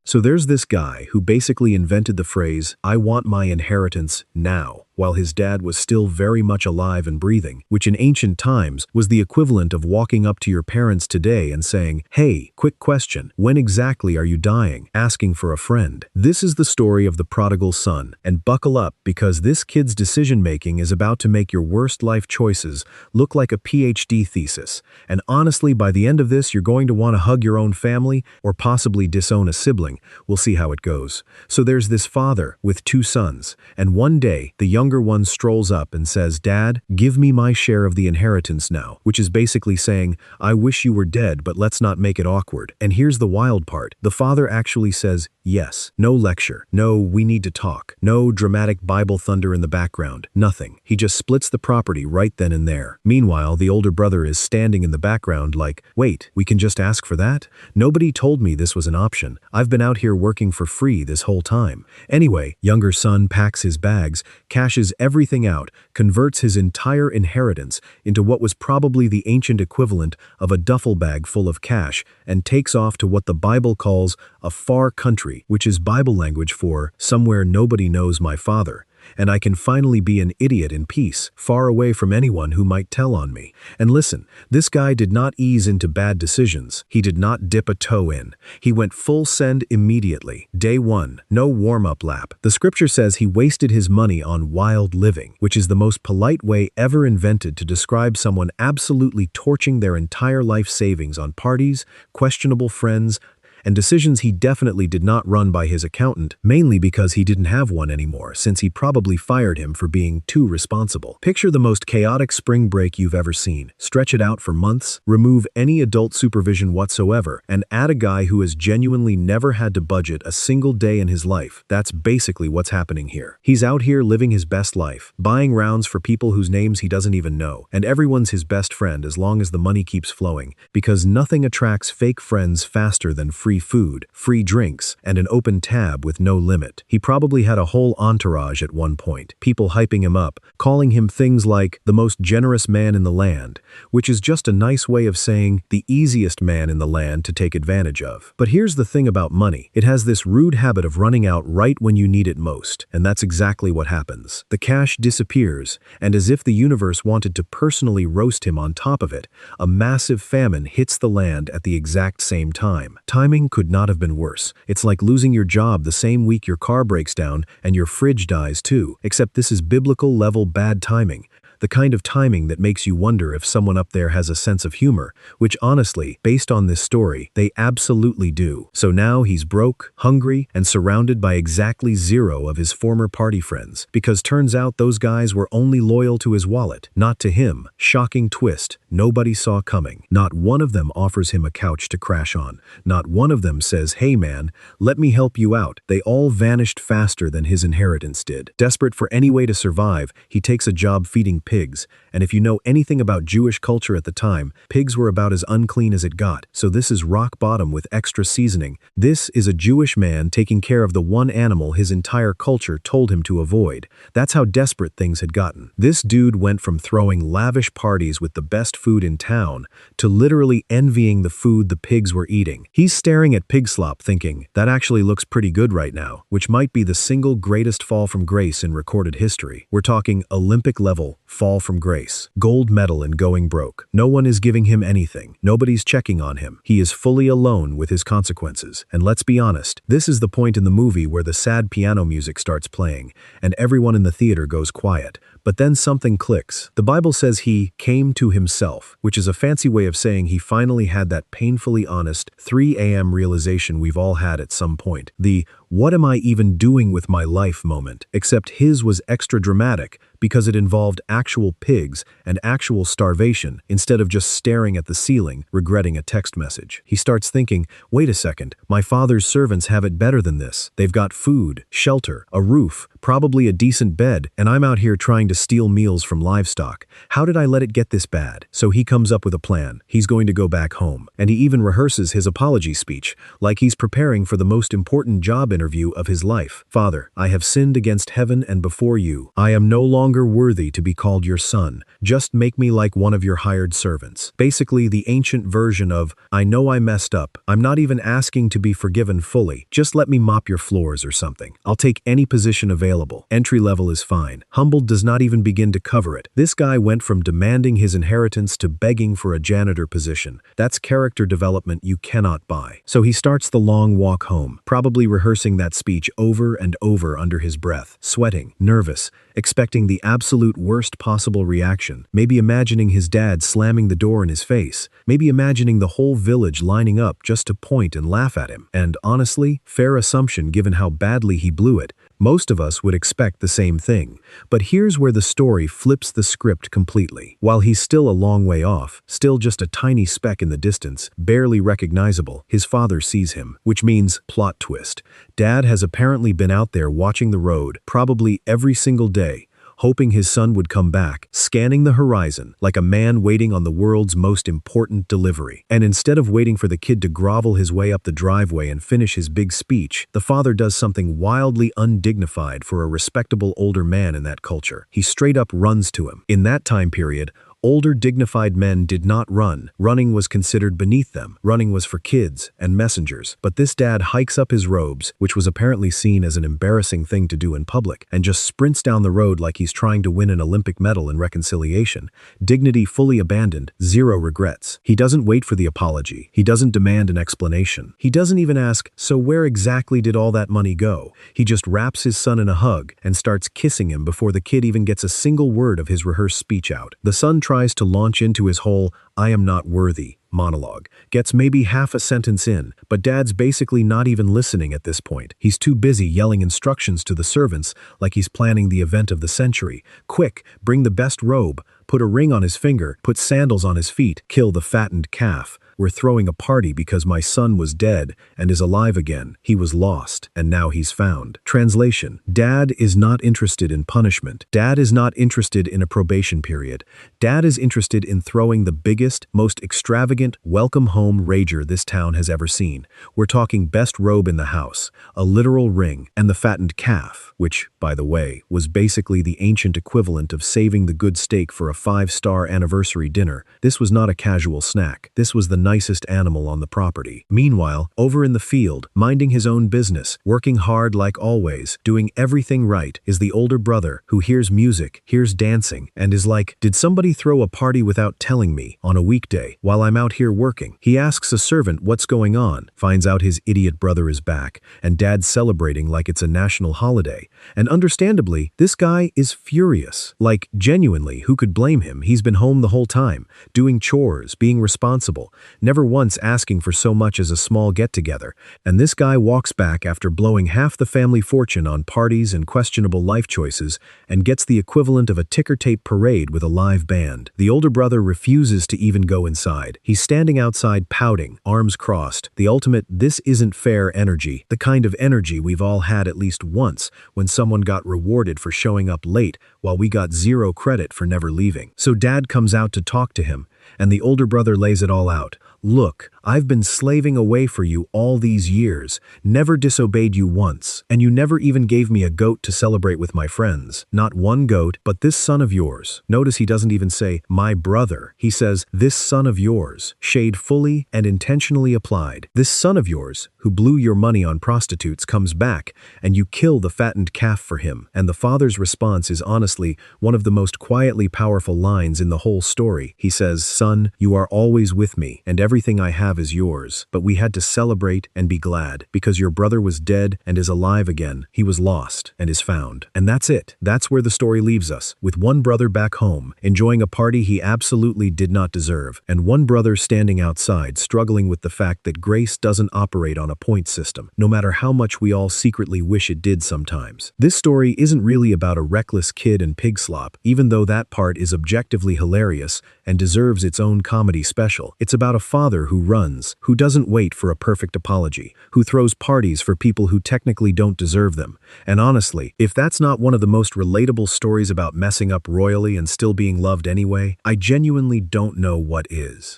So there's this guy who basically invented the phrase, "I want my inheritance now," while his dad was still very much alive and breathing, which in ancient times was the equivalent of walking up to your parents today and saying, "Hey, quick question, when exactly are you dying?" asking for a friend. This is the story of the prodigal son, and buckle up because this kid's decision-making is about to make your worst life choices look like a PhD thesis. And honestly, by the end of this, you're going to want to hug your own family or possibly disown a sibling. We'll see how it goes. So there's this father with two sons, and one day, the younger one strolls up and says, "Dad, give me my share of the inheritance now," which is basically saying, "I wish you were dead, but let's not make it awkward." And here's the wild part. The father actually says, yes. No lecture. No, we need to talk. No dramatic Bible thunder in the background. Nothing. He just splits the property right then and there. Meanwhile, the older brother is standing in the background like, "Wait, we can just ask for that? Nobody told me this was an option. I've been out here working for free this whole time." Anyway, younger son packs his bags, cashes everything out, converts his entire inheritance into what was probably the ancient equivalent of a duffel bag full of cash, and takes off to what the Bible calls a far country, which is Bible language for somewhere nobody knows my father. And I can finally be an idiot in peace, far away from anyone who might tell on me. And listen, this guy did not ease into bad decisions. He did not dip a toe in. He went full send immediately. Day one, no warm-up lap. The scripture says he wasted his money on wild living, which is the most polite way ever invented to describe someone absolutely torching their entire life savings on parties, questionable friends, and decisions he definitely did not run by his accountant, mainly because he didn't have one anymore, since he probably fired him for being too responsible. Picture the most chaotic spring break you've ever seen. Stretch it out for months, remove any adult supervision whatsoever, and add a guy who has genuinely never had to budget a single day in his life. That's basically what's happening here. He's out here living his best life, buying rounds for people whose names he doesn't even know, and everyone's his best friend as long as the money keeps flowing, because nothing attracts fake friends faster than free food, free drinks, and an open tab with no limit. He probably had a whole entourage at one point, people hyping him up, calling him things like the most generous man in the land, which is just a nice way of saying the easiest man in the land to take advantage of. But here's the thing about money. It has this rude habit of running out right when you need it most, and that's exactly what happens. The cash disappears, and as if the universe wanted to personally roast him on top of it, a massive famine hits the land at the exact same time. Timing could not have been worse. It's like losing your job the same week your car breaks down and your fridge dies too, except this is biblical level bad timing. The kind of timing that makes you wonder if someone up there has a sense of humor, which honestly, based on this story, they absolutely do. So now he's broke, hungry, and surrounded by exactly zero of his former party friends, because turns out those guys were only loyal to his wallet, not to him. Shocking twist, nobody saw coming. Not one of them offers him a couch to crash on. Not one of them says, "Hey man, let me help you out." They all vanished faster than his inheritance did. Desperate for any way to survive, he takes a job feeding pigs, and if you know anything about Jewish culture at the time, pigs were about as unclean as it got, so this is rock bottom with extra seasoning. This is a Jewish man taking care of the one animal his entire culture told him to avoid. That's how desperate things had gotten. This dude went from throwing lavish parties with the best food in town to literally envying the food the pigs were eating. He's staring at pig slop thinking, that actually looks pretty good right now, which might be the single greatest fall from grace in recorded history. We're talking Olympic level fall from grace. Gold medal in going broke. No one is giving him anything. Nobody's checking on him. He is fully alone with his consequences. And let's be honest, this is the point in the movie where the sad piano music starts playing, and everyone in the theater goes quiet. But then something clicks. The Bible says he came to himself, which is a fancy way of saying he finally had that painfully honest 3 a.m. realization we've all had at some point. The "what am I even doing with my life" moment. Except his was extra dramatic because it involved actual pigs and actual starvation instead of just staring at the ceiling, regretting a text message. He starts thinking, wait a second, my father's servants have it better than this. They've got food, shelter, a roof, probably a decent bed, and I'm out here trying to steal meals from livestock. How did I let it get this bad? So he comes up with a plan. He's going to go back home. And he even rehearses his apology speech, like he's preparing for the most important job interview of his life. Father, I have sinned against heaven and before you. I am no longer worthy to be called your son. Just make me like one of your hired servants. Basically, the ancient version of, I know I messed up. I'm not even asking to be forgiven fully. Just let me mop your floors or something. I'll take any position available. Entry level is fine. Humbled does not even begin to cover it. This guy went from demanding his inheritance to begging for a janitor position. That's character development you cannot buy. So he starts the long walk home, probably rehearsing that speech over and over under his breath, sweating, nervous, expecting the absolute worst possible reaction, maybe imagining his dad slamming the door in his face, maybe imagining the whole village lining up just to point and laugh at him. And honestly, fair assumption given how badly he blew it, most of us would expect the same thing. But here's where the story flips the script completely. While he's still a long way off, still just a tiny speck in the distance, barely recognizable, his father sees him, which means plot twist. Dad has apparently been out there watching the road, probably every single day, hoping his son would come back, scanning the horizon like a man waiting on the world's most important delivery. And instead of waiting for the kid to grovel his way up the driveway and finish his big speech, the father does something wildly undignified for a respectable older man in that culture. He straight up runs to him. In that time period, older dignified men did not run. Running was considered beneath them. Running was for kids and messengers. But this dad hikes up his robes, which was apparently seen as an embarrassing thing to do in public, and just sprints down the road like he's trying to win an Olympic medal in reconciliation. Dignity fully abandoned, zero regrets. He doesn't wait for the apology. He doesn't demand an explanation. He doesn't even ask, so where exactly did all that money go? He just wraps his son in a hug and starts kissing him before the kid even gets a single word of his rehearsed speech out. The son tries to launch into his whole, I am not worthy monologue, gets maybe half a sentence in, but dad's basically not even listening at this point. He's too busy yelling instructions to the servants like he's planning the event of the century. Quick, bring the best robe, put a ring on his finger, put sandals on his feet, kill the fattened calf. We're throwing a party because my son was dead and is alive again. He was lost, and now he's found. Translation: Dad is not interested in punishment. Dad is not interested in a probation period. Dad is interested in throwing the biggest, most extravagant, welcome home rager this town has ever seen. We're talking best robe in the house, a literal ring, and the fattened calf, which, by the way, was basically the ancient equivalent of saving the good steak for a 5-star anniversary dinner. This was not a casual snack. This was the nicest animal on the property. Meanwhile, over in the field, minding his own business, working hard like always, doing everything right, is the older brother who hears music, hears dancing, and is like, did somebody throw a party without telling me on a weekday while I'm out here working? He asks a servant what's going on, finds out his idiot brother is back, and dad's celebrating like it's a national holiday. And understandably, this guy is furious. Like, genuinely, who could blame him? He's been home the whole time, doing chores, being responsible, never once asking for so much as a small get-together. And this guy walks back after blowing half the family fortune on parties and questionable life choices and gets the equivalent of a ticker-tape parade with a live band. The older brother refuses to even go inside. He's standing outside pouting, arms crossed, the ultimate "this isn't fair" energy, the kind of energy we've all had at least once when someone got rewarded for showing up late while we got zero credit for never leaving. So dad comes out to talk to him, and the older brother lays it all out. Look, I've been slaving away for you all these years, never disobeyed you once, and you never even gave me a goat to celebrate with my friends. Not one goat, but this son of yours. Notice he doesn't even say, my brother. He says, this son of yours, shade fully and intentionally applied. This son of yours, who blew your money on prostitutes, comes back, and you kill the fattened calf for him. And the father's response is honestly one of the most quietly powerful lines in the whole story. He says, son, you are always with me, and everything I have is yours, but we had to celebrate and be glad, because your brother was dead and is alive again. He was lost and is found. And that's it. That's where the story leaves us, with one brother back home, enjoying a party he absolutely did not deserve, and one brother standing outside, struggling with the fact that grace doesn't operate on a point system, no matter how much we all secretly wish it did sometimes. This story isn't really about a reckless kid and pig slop, even though that part is objectively hilarious and deserves its own comedy special. It's about a father who runs, who doesn't wait for a perfect apology, who throws parties for people who technically don't deserve them. And honestly, if that's not one of the most relatable stories about messing up royally and still being loved anyway, I genuinely don't know what is.